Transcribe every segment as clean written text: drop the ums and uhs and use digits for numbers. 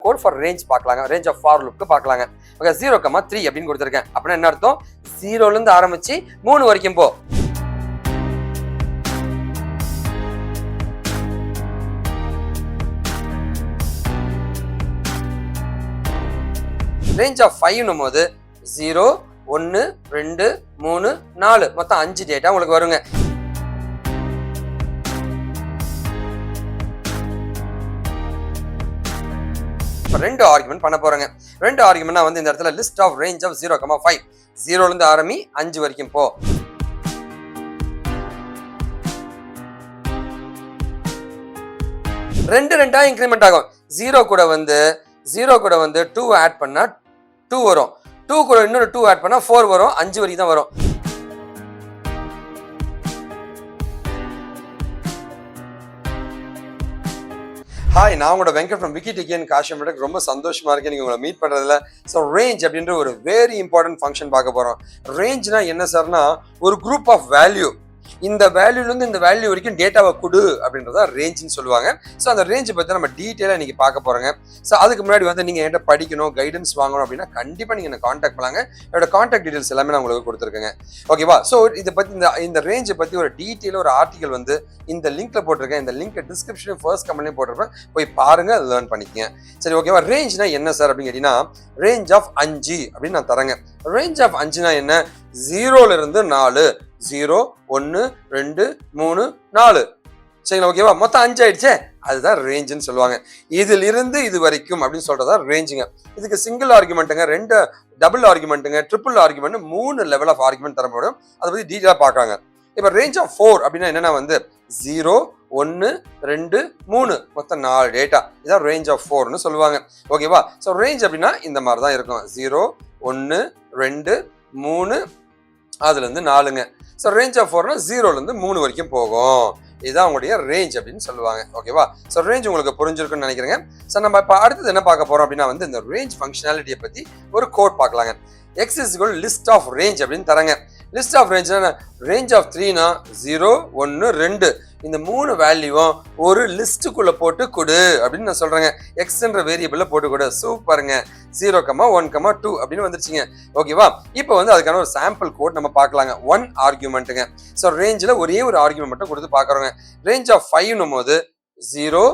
Code for range பார்க்கலாங்க. Range of for லூப்க்கு பார்க்கலாங்க. Okay 0,3 அப்படின்னு கொடுத்துருக்கேன். அப்படின்னா என்ன அர்த்தம்? 0ல இருந்து ஆரம்பிச்சு 3 வரைக்கும் போ. ரேஞ்ச் ஆஃப் 5னும் போது 0 1 2 3 4 மொத்தம் 5 டேட்டா உங்களுக்கு வருங்க. இப்போ 2 ஆர்குமெண்ட் பண்ண போறேங்க. 2 ஆர்குமெண்ட்னா வந்து இந்த இடத்துல லிஸ்ட் ஆஃப் ரேஞ்ச் ஆஃப் 0,5 0ல இருந்து ஆரம்பி 5 வரைக்கும் போ. ரெண்டா இன்க்ரிமெண்ட் ஆகும். 0 கூட வந்து 2 ஆட் பண்ணா 2 வரும். 2 கூட இன்னொரு 2 ஆட் பண்ணா 4 வரும். 5 வரைக்கும் தான் வரும். ஹாய், நான் உங்களோட வெங்கட் ஃப்ரம் விக்கிடிகன் காஷ்மீருக்கு ரொம்ப சந்தோஷமா இருக்கேன் நீங்க உங்களை மீட் பண்றதுல. ஸோ ரேஞ்ச் அப்படின்ற ஒரு வெரி இம்பார்ட்டன்ட் ஃபங்க்ஷன் பார்க்க போறோம். ரேஞ்ச்னா என்ன சார்னா ஒரு குரூப் ஆஃப் வேல்யூ. இந்த வேல்யூலேருந்து இந்த வேல்யூ வரைக்கும் டேட்டாவை கொடு அப்படின்றத ரேஞ்சுன்னு சொல்லுவாங்க. ஸோ அந்த ரேஞ்சை பற்றி நம்ம டீட்டெயிலாக இன்னைக்கு பார்க்க போகிறோங்க. ஸோ அதுக்கு முன்னாடி வந்து நீங்கள் என்கிட்ட படிக்கணும், கைடன்ஸ் வாங்கணும் அப்படின்னா கண்டிப்பாக நீங்கள் என்ன காண்டாக்ட் பண்ணலாங்க. என்னோட காண்டாக்ட் டீட்டெயில்ஸ் எல்லாமே நான் உங்களுக்கு கொடுத்துருக்கேங்க. ஓகேவா? ஸோ இதை பற்றி இந்த ரேஞ்சை பற்றி ஒரு டீட்டெயிலாக ஒரு ஆர்டிகல் வந்து இந்த லிங்க்ல போட்டிருக்கேன். இந்த லிங்க் டிஸ்கிரிப்ஷன் ஃபர்ஸ்ட் கமெண்ட்லையும் போட்டிருப்பேன். போய் பாருங்க, லேர்ன் பண்ணிக்கங்க. சரி, ஓகேவா? ரேஞ்ச்னா என்ன சார் அப்படின்னு கேட்டீங்கன்னா ரேஞ்ச் ஆஃப் 5 அப்படின்னு நான் தரேங்க. ரேஞ்ச் ஆஃப் 5னா என்ன? 0ல இருந்து 4 0 1 2 3 4 சரிங்களா? ஓகேவா? மொத்தம் 5 ஆயிடுச்சே, அதுதான் ரேஞ்சுன்னு சொல்லுவாங்க. இதில் இருந்து இது வரைக்கும் அப்படின்னு சொல்றதா ரேஞ்சுங்க. இதுக்கு சிங்கிள் ஆர்குமெண்ட்டுங்க, 2 டபுள் ஆர்குமெண்ட்டுங்க, triple argument, 3 level of argument தரப்படும். அதை பத்தி டீட்டெயிலா பார்க்கறாங்க. இப்ப ரேஞ்ச் ஆஃப் 4 அப்படின்னா என்னன்னா வந்து 0 1 2 3 மொத்தம் 4 டேட்டா. இதான் ரேஞ்ச் ஆஃப் 4ன்னு சொல்லுவாங்க. ஓகேவா? ஸோ ரேஞ்ச் அப்படின்னா இந்த மாதிரி தான் இருக்கும். 0 1 2 3 அதுல இருந்து 4ங்க. ஸோ ரேஞ்ச் ஆஃப் 4னா 0ல இருந்து 3 வரைக்கும் போகும். இதுதான் உங்களுடைய ரேஞ்ச் அப்படின்னு சொல்லுவாங்க. ஓகேவா? ஸோ ரேஞ்ச் உங்களுக்கு புரிஞ்சிருக்குன்னு நினைக்கிறேங்க. ஸோ நம்ம இப்போ அடுத்தது என்ன பார்க்க போறோம் அப்படின்னா வந்து இந்த ரேஞ்ச் ஃபங்க்ஷனாலிட்டியை பத்தி ஒரு கோட் பார்க்கலாங்க. X is equal to list of range அப்படின்னு தராங்க. List of range range of 3னா 0 1 2 இந்த 3 வேல்யூவும் ஒரு லிஸ்டுக்குள்ள போட்டு கொடு அப்படின்னு நான் சொல்றேங்க. எக்ஸ்ன்ற வேரியபிள்ல போட்டு கொடு. சூப்பருங்க. 0, 1, 2 அப்படின்னு வந்துருச்சுங்க. ஓகேவா? இப்போ வந்து அதுக்கான ஒரு சாம்பிள் கோட் நம்ம பார்க்கலாங்க. 1 ஆர்குமெண்ட்டுங்க. ஸோ ரேஞ்சில் ஒரே ஒரு ஆர்குமெண்ட் மட்டும் கொடுத்து பார்க்குறோங்க. ரேஞ்ச் ஆஃப் 5னும் போது 0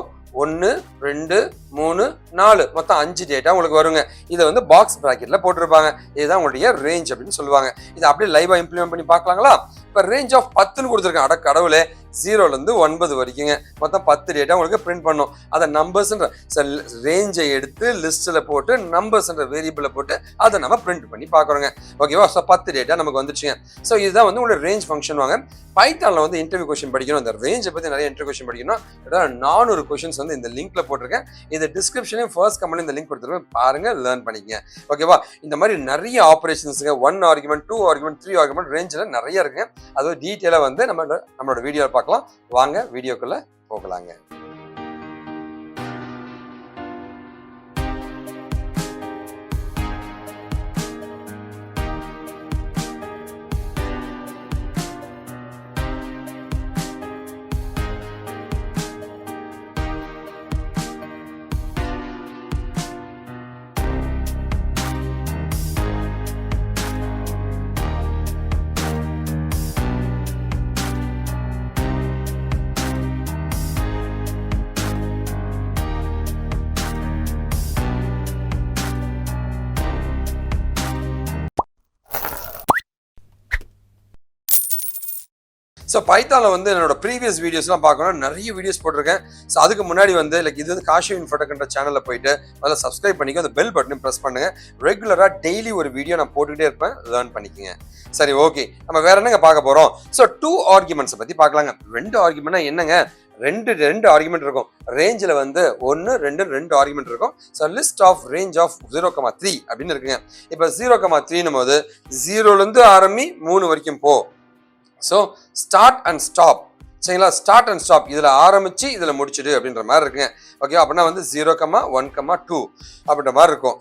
1 2 3 4 மொத்தம் 5 டேட்டா உங்களுக்கு வருங்க. இதை வந்து பாக்ஸ் பிராக்கெட்ல போட்டிருப்பாங்க. இதுதான் உங்களுடைய ரேஞ்ச் அப்படின்னு சொல்லுவாங்க. இதை அப்படியே லைவா இம்ப்ளிமெண்ட் பண்ணி பார்க்கலாங்களா? இப்போ ரேஞ்ச் ஆஃப் 10ன்னு கொடுத்துருக்கேன். அட கடவுளே, 0ல இருந்து 9 வரைக்குங்க. மொத்தம் 10 டேட்டா உங்களுக்கு பிரிண்ட் பண்ணும். அதை நம்பர்ஸ்ன்ற ரேஞ்சை எடுத்து லிஸ்ட்ல போட்டு நம்பர்ஸ்ன்ற வேரியபிள போட்டு அதை நம்ம பிரிண்ட் பண்ணி பார்க்குறோங்க. ஓகேவா? ஸோ 10 டேட்டா நமக்கு வந்துச்சுங்க. ஸோ இதுதான் வந்து உங்களோட ரேஞ்ச் ஃபங்க்ஷன். வாங்க, பைத்தான்ல வந்து இன்டர்வியூ கொஸ்டின் படிக்கணும். இந்த ரேஞ்சை பத்தி நிறைய இன்டர்வியூ கொஸ்டின் படிக்கணும். 400 கொஸ்டின்ஸ் வந்து இந்த லிங்க்ல போட்டிருக்கேன். இது டிஸ்கிரிப்ஷனையும் ஃபர்ஸ்ட் கமெண்ட் இந்த லிங்க் கொடுத்துருக்கேன். பாருங்க, லேர்ன் பண்ணிக்கங்க. ஓகேவா? இந்த மாதிரி நிறைய ஆப்ரேஷன்ஸுங்க 1 ஆர்குமெண்ட் 2 ஆர்குமெண்ட் 3 ஆர்குமெண்ட் ரேஞ்சில் நிறைய இருக்குங்க. அது டீட்டெயிலாக வந்து நம்மளோட வீடியோவில் பார்க்கலாம். வாங்க வீடியோக்குள்ள போகலாங்க. ஸோ பைத்தானில் வந்து என்னோட ப்ரீவியஸ் வீடியோஸ்லாம் பார்க்கணும், நிறைய வீடியோஸ் போட்டிருக்கேன். ஸோ அதுக்கு முன்னாடி வந்து இது வந்து காஷி இன்ஃபோடெக்ன்ற சேனலில் போயிட்டு அதில் சப்ஸ்கிரைப் பண்ணிக்க, அந்த பெல் பட்டனையும் ப்ரெஸ் பண்ணுங்க. ரெகுலராக டெய்லி ஒரு வீடியோ நான் போட்டுக்கிட்டே இருப்பேன். லேர்ன் பண்ணிக்கங்க. சரி, ஓகே, நம்ம வேற என்னங்க பார்க்க போகிறோம்? ஸோ 2 ஆர்குமெண்ட்ஸை பற்றி பார்க்கலாங்க. 2 ஆர்குமெண்ட்னா என்னங்க? ரெண்டு ஆர்குமெண்ட் இருக்கும். ரேஞ்சில் வந்து 1 2 ஆர்குமெண்ட் இருக்கும். So list of range of 0,3 அப்படின்னு இருக்குங்க. இப்போ 0,3னும் போது 0லேருந்து ஆரம்பி 3 வரைக்கும் போ. So start and stop. சரிங்களா? ஸ்டார்ட் அண்ட் ஸ்டாப் இதில் ஆரம்பிச்சு இதில் முடிச்சுடு அப்படின்ற மாதிரி இருக்குங்க. ஓகே, அப்படின்னா வந்து 0, 1, 2 அப்படின்ற மாதிரி இருக்கும்.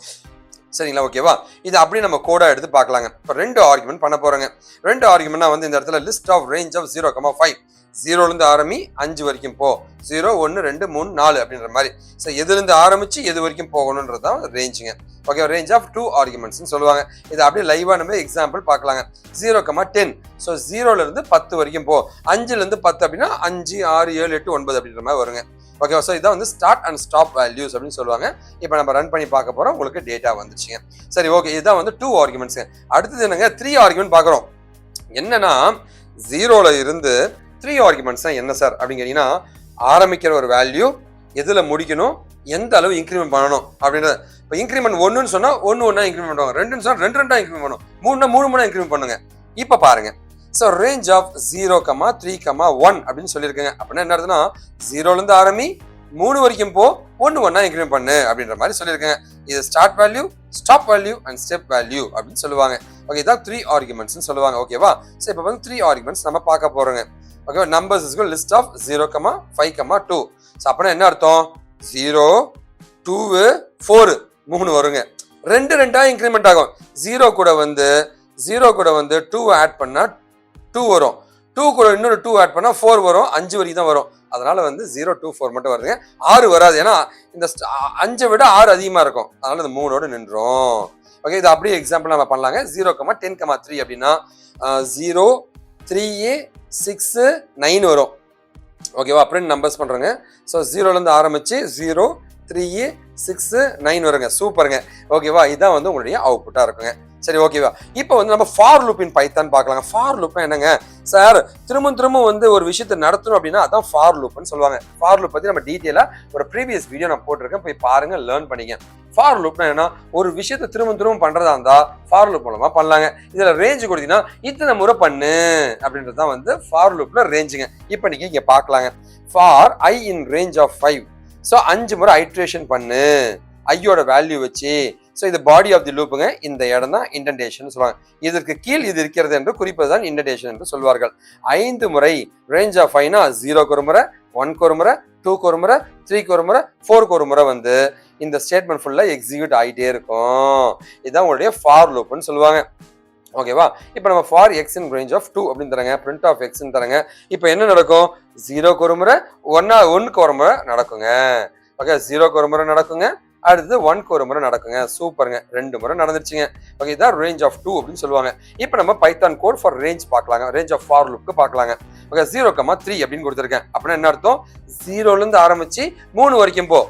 சரிங்களா? ஓகேவா? இது அப்படியே நம்ம கோடா எடுத்து பார்க்கலாங்க. இப்போ 2 ஆர்குமெண்ட் பண்ண போறோங்க. 2 ஆர்குமெண்ட்னா வந்து இந்த இடத்துல லிஸ்ட் ஆஃப் ரேஞ்ச் ஆஃப் 0,5 0லேருந்து ஆரம்பி 5 வரைக்கும் போ. 0 1 2 3 4 அப்படின்ற மாதிரி. ஸோ எதுலேருந்து ஆரம்பிச்சு எது வரைக்கும் போகணுன்றது தான் ரேஞ்சுங்க. ஓகே, ரேஞ்ச் ஆஃப் 2 ஆர்குமெண்ட்ஸ்னு சொல்லுவாங்க. இது அப்படியே லைவாக நம்ம எக்ஸாம்பிள் பார்க்கலாங்க. 0,10. ஸோ 0லேருந்து 10 வரைக்கும் போ. 5லேருந்து 10 அப்படின்னா 5 6 7 8 9 அப்படின்ற மாதிரி வருங்க. ஓகே, ஸோ இதான் வந்து ஸ்டார்ட் அண்ட் ஸ்டாப் வேல்யூஸ் அப்படின்னு சொல்லுவாங்க. இப்போ நம்ம ரன் பண்ணி பார்க்க போகிறோம். உங்களுக்கு டேட்டா வந்துச்சுங்க. சரி, ஓகே, இதுதான் வந்து 2 ஆர்குமெண்ட்ஸுங்க. அடுத்தது என்னங்க, 3 ஆர்குமெண்ட் பார்க்குறோம். என்னன்னா 0ல இருந்து 3 ஆர்குமெண்ட்ஸ் தான் என்ன சார் அப்படின்னு கேட்டீங்கன்னா, ஆரம்பிக்கிற ஒரு வேல்யூ எதுல முடிக்கணும், எந்த அளவு இன்க்ரிமெண்ட் பண்ணணும் அப்படின்றது. இப்போ இன்க்ரிமெண்ட் 1ன்னு சொன்னா 1 1 இன்க்ரிமெண்ட் பண்ணுவாங்க, 2ன்னு சொன்னா 2 2 இன்க்ரிமெண்ட் பண்ணும், 3னா 3 3 இன்க்ரிமெண்ட் பண்ணுங்க. இப்போ பாருங்க, ஸோ ரேஞ்ச் ஆஃப் 0, 3, 1 அப்படின்னு சொல்லியிருக்கேங்க. அப்படின்னா என்ன அர்த்தம்னா 0லேருந்து ஆரம்பி 3 வரைக்கும் போ, 1 1 இன்க்ரிமெண்ட் பண்ணு அப்படின்ற மாதிரி சொல்லியிருக்கேங்க. இது start value, stop value and step value அப்படின்னு சொல்லுவாங்க. ஓகே, இதான் 3 ஆர்குமெண்ட்ஸ்னு சொல்லுவாங்க. ஓகேவா? ஸோ இப்போ வந்து 3 ஆர்குமெண்ட்ஸ் நம்ம பார்க்க போறோங்க. ஓகேவா? Numbers is list of 0, 5, 2. So அப்படின்னா என்ன அர்த்தம், 0 2 4 3 வருங்க. 2 2 இன்க்ரிமெண்ட் ஆகும். 0 கூட வந்து 2 ஆட் பண்ணா 2 வரும். 2 கூட இன்னொரு 2 ஆட் பண்ணா 4 வரும். 5 வரைக்கும் தான் வரும். அதனால வந்து 0 2 4 மட்டும் வருதுங்க. 6 வராது. ஏன்னா இந்த 5 விட 6 அதிகமா இருக்கும். அதனால இந்த 3ஓட நின்றோம். ஓகே, இது அப்படியே எக்ஸாம்பிள் நம்ம பண்ணலாங்க. 0, 10, 3 அப்படின்னா 0 3 6 9 வரும். ஓகேவா? அப்படின்னு நம்பர்ஸ் பண்றோங்க. ஸோ 0லேருந்து ஆரம்பிச்சு 0 3 6 9 வருங்க. சூப்பருங்க. ஓகேவா? இதான் வந்து உங்களுடைய அவுட்புட்டா இருக்குங்க. சரி, ஓகேவா? இப்போ வந்து நம்ம ஃபார் லூப் இன் பைத்தான் பார்க்கலாங்க. ஃபார் லூப் என்னங்க சார், திரும்ப வந்து ஒரு விஷயத்தை நடத்தணும் அப்படின்னா அதான் ஃபார் லூப்னு சொல்லுவாங்க. ஃபார் லூப் பத்தி நம்ம டீட்டெயிலா ஒரு ப்ரீவியஸ் வீடியோ நான் போட்டிருக்கேன், போய் பாருங்க, லேர்ன் பண்ணிக்க. ஃபார் லூப்னா என்ன, ஒரு விஷயத்தை திரும்ப பண்றதா இருந்தா ஃபார் லூப் மூலமா பண்ணலாங்க. இதுல ரேஞ்ச் கொடுத்தீங்கன்னா இத்தனை முறை பண்ணு அப்படின்றது தான் வந்து ஃபார் லூப்ல ரேஞ்சுங்க. இப்போ நீங்க இங்க பார்க்கலாங்க. For i in range of 5. So 5 முறை ஐட்ரேஷன் பண்ணு ஐயோட வேல்யூ வச்சு. ஸோ இது பாடி ஆஃப் தி லூப்புங்க. இந்த இடம் தான் இன்டென்டேஷன் சொல்லுவாங்க. இதற்கு கீழ் இது இருக்கிறது என்று குறிப்பது தான் இன்டென்டேஷன் என்று சொல்வார்கள். 5 முறை ரேஞ்ச் ஆஃப் 5னா 0க்கு ஒரு முறை, 1க்கு ஒரு முறை, 2க்கு ஒரு முறை, 3க்கு ஒரு முறை, 4க்கு ஒரு முறை வந்து இந்த ஸ்டேட்மெண்ட் ஃபுல்லா எக்ஸிக்யூட் ஆகிட்டே இருக்கும். இதுதான் உங்களுடைய ஃபார் லூப்னு சொல்லுவாங்க. ஓகேவா? இப்போ நம்ம for x in range of 2 அப்படின்னு தரங்க, பிரிண்ட் ஆஃப் எக்ஸ்ன்னு தரங்க. இப்போ என்ன நடக்கும், 0க்கு ஒரு முறை, 1க்கு ஒரு முறை நடக்குங்க. ஓகே, 0க்கு ஒரு முறை நடக்குங்க, அடுத்தது 1க்கு ஒரு முறை நடக்குங்க. சூப்பருங்க, 2 முறை நடந்துருச்சுங்க. ஓகே, இதான் ரேஞ்ச் ஆஃப் 2 அப்படின்னு சொல்லுவாங்க. இப்போ நம்ம பைத்தான் கோட் ஃபார் ரேஞ்ச் பார்க்கலாங்க. ரேஞ்ச் ஆஃப் ஃபார் லூப்க்கு பார்க்கலாங்க. ஓகே, 0, 3 அப்படின்னு கொடுத்துருக்கேன். அப்படின்னா என்ன அர்த்தம், 0லேருந்து ஆரம்பிச்சு 3 வரைக்கும் போ.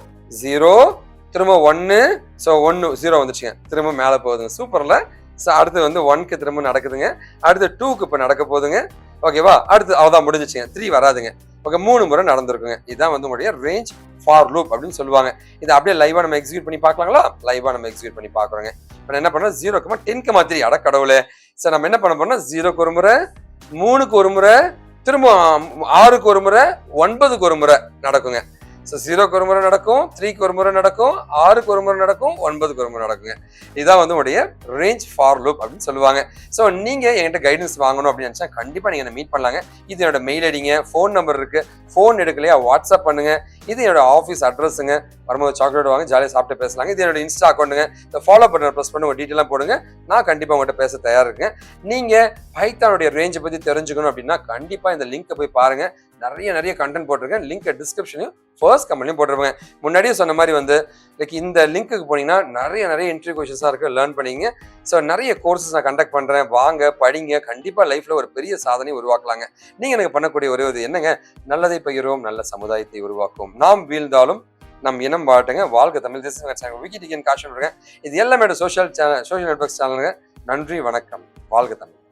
0 திரும்ப 1, ஸோ 1 0 வந்துச்சுங்க, திரும்ப மேலே போகுதுங்க. சூப்பர்ல. ஸோ அடுத்து வந்து 1க்கு திரும்ப நடக்குதுங்க, அடுத்து 2க்கு இப்போ நடக்க போகுதுங்க. ஓகேவா? அடுத்து அவ்வளோதான், முடிஞ்சிச்சுங்க. 3 வராதுங்க. ஓகே, 3 முறை நடந்திருக்குங்க. இதுதான் வந்து உங்களுடைய ரேஞ்ச் ஃபார் லூப் அப்படின்னு சொல்லுவாங்க. இது அப்படியே லைவா நம்ம எக்ஸிக்யூட் பண்ணி பார்க்கலாங்களா? லைவா நம்ம எக்ஸிக்யூட் பண்ணி பார்க்குறோங்க. இப்போ என்ன பண்ணோம், 0, 10, 3 அட கடவுளே. சார் நம்ம என்ன பண்ண போறோம்னா 0க்கு ஒரு முறை, 3க்கு ஒரு முறை, திரும்ப 6க்கு ஒரு முறை, 9க்கு ஒரு முறை நடக்குங்க. ஸோ 0க்கு ஒரு முறை நடக்கும், 3க்கு ஒரு முறை நடக்கும், 6க்கு ஒரு முறை நடக்கும், 9க்கு ஒரு முறை நடக்குங்க. இதான் வந்து உடைய ரேஞ்ச் ஃபார் லூப் அப்படின்னு சொல்லுவாங்க. ஸோ நீங்க என்கிட்ட கைடன்ஸ் வாங்கணும் அப்படின்னு நினைச்சா கண்டிப்பா நீங்க என்ன மீட் பண்ணலாங்க. இது என்னோட மெயில் ஐடிங்க, ஃபோன் நம்பர் இருக்கு. ஃபோன் எடுக்கலையா வாட்ஸ்அப் பண்ணுங்க. இது என்னோட ஆஃபீஸ் அட்ரஸுங்க. வரும்போது சாக்லேட் வாங்க, ஜாலியாக சாப்பிட்டு பேசலாங்க. இது என்னோட இன்ஸ்டா அக்கௌண்ட்டுங்க. இந்த ஃபாலோ பட்டனை ப்ரெஸ் பண்ணி ஒரு டீட்டெயிலாக போடுங்க. நான் கண்டிப்பாக உங்கள்கிட்ட பேச தயார் இருக்கேன். நீங்கள் பைத்தானுடைய ரேஞ்சை பற்றி தெரிஞ்சுக்கணும் அப்படின்னா கண்டிப்பாக இந்த லிங்கை போய் பாருங்க. நிறைய கண்டென்ட் போட்டிருக்கேன். லிங்க் டிஸ்கிரிப்ஷனையும் ஃபர்ஸ்ட் கமெண்ட்லையும் போட்டிருப்பேன். முன்னாடியே சொன்ன மாதிரி வந்து லைக் இந்த லிங்க்குக்கு போனீங்கன்னா நிறைய இன்டர்வியூ கொஷன்ஸாக இருக்குது, லேர்ன் பண்ணிங்க. ஸோ நிறைய கோர்சஸ் நான் கண்டக்ட் பண்ணுறேன், வாங்க படிங்க. கண்டிப்பாக லைஃப்பில் ஒரு பெரிய சாதனை உருவாக்கலாங்க. நீங்கள் எனக்கு பண்ணக்கூடிய ஒரே ஒரு என்னங்க, நல்லதை பகிர்வோம், நல்ல சமுதாயத்தை உருவாக்கும். நாம் வீழ்ந்தாலும் நம் இனம் வாட்டுங்க. வாழ்க தமிழ் தேசம். விக்கி டிகன் காஷன் இருக்கேன். இது எல்லாமே சோஷியல் நெட்வொர்க்ஸ் சேனலுங்க. நன்றி, வணக்கம். வாழ்க தமிழ்.